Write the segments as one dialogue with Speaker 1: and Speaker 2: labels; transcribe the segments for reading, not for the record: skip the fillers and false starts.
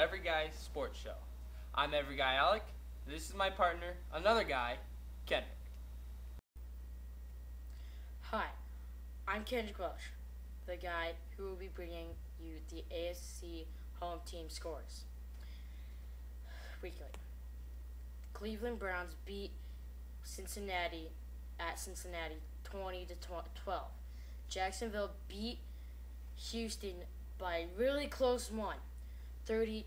Speaker 1: Every Guy Sports Show. I'm Every Guy Alec. This is my partner, another guy, Kendrick.
Speaker 2: Hi, I'm Kendrick Welsh, the guy who will be bringing you the AFC home team scores weekly. Cleveland Browns beat Cincinnati at Cincinnati 20-12. Jacksonville beat Houston by a really close one, 30-27.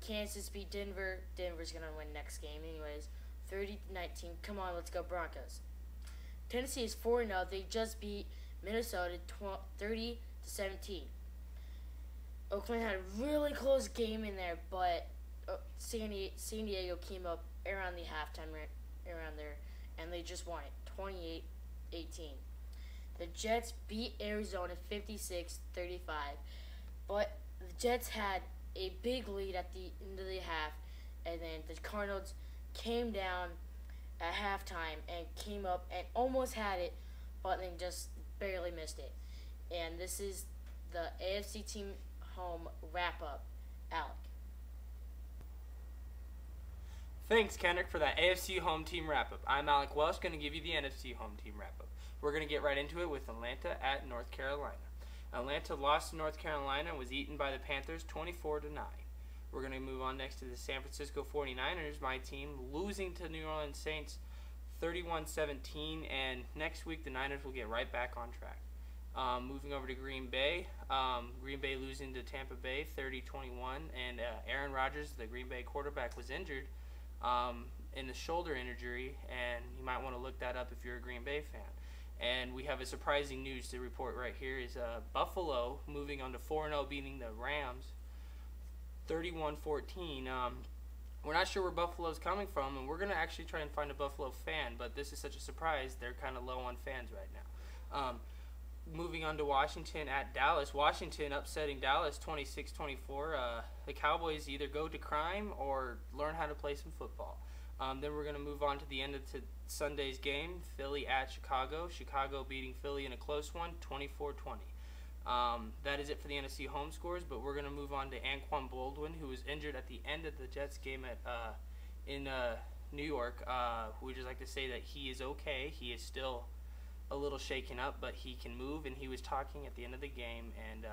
Speaker 2: Kansas beat Denver. Denver's gonna win next game anyways, 30-19. Come on, let's go Broncos. Tennessee is 4-0. They just beat Minnesota 30-17. Oakland had a really close game in there, but San Diego came up around the halftime around there, and they just won it 28-18. The Jets beat Arizona 56-35, but the Jets had a big lead at the end of the half, and then the Cardinals came down at halftime and came up and almost had it, but then just barely missed it. And this is the AFC team home wrap-up. Alec.
Speaker 1: Thanks, Kendrick, for that AFC home team wrap-up. I'm Alec Welsh, going to give you the NFC home team wrap-up. We're going to get right into it with Atlanta at North Carolina. Atlanta lost to North Carolina and was eaten by the Panthers 24-9. We're going to move on next to the San Francisco 49ers, my team, losing to New Orleans Saints 31-17, and next week the Niners will get right back on track. Moving over to Green Bay losing to Tampa Bay 30-21, and Aaron Rodgers, the Green Bay quarterback, was injured in the shoulder injury, and you might want to look that up if you're a Green Bay fan. And we have a surprising news to report right here is Buffalo moving on to 4-0, beating the Rams 31-14. We're not sure where Buffalo's coming from, and we're going to actually try and find a Buffalo fan, but this is such a surprise, they're kind of low on fans right now. Moving on to Washington at Dallas. Washington upsetting Dallas 26-24. The Cowboys either go to crime or learn how to play some football. Then we're going to move on to the end of Sunday's game, Philly at Chicago. Chicago beating Philly in a close one, 24-20. That is it for the NFC home scores, but we're going to move on to Anquan Boldin, who was injured at the end of the Jets game in New York. We'd just like to say that he is okay. He is still a little shaken up, but he can move, and he was talking at the end of the game, and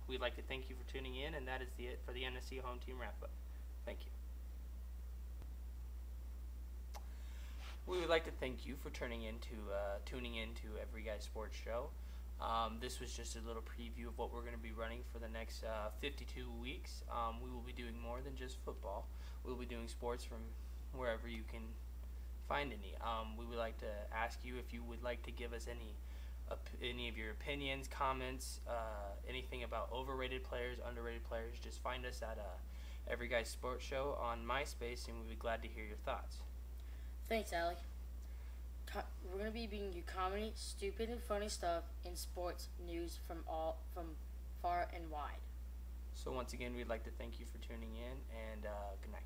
Speaker 1: we'd like to thank you for tuning in, and that is it for the NFC home team wrap-up. Thank you. We would like to thank you for tuning into Every Guy Sports Show. This was just a little preview of what we're going to be running for the next 52 weeks. We will be doing more than just football. We'll be doing sports from wherever you can find any. We would like to ask you if you would like to give us any of your opinions, comments, anything about overrated players, underrated players. Just find us at Every Guy Sports Show on MySpace, and we'd be glad to hear your thoughts.
Speaker 2: Thanks, Alec. We're going to be bringing you comedy, stupid and funny stuff, and sports news from far and wide.
Speaker 1: So once again, we'd like to thank you for tuning in, and good night.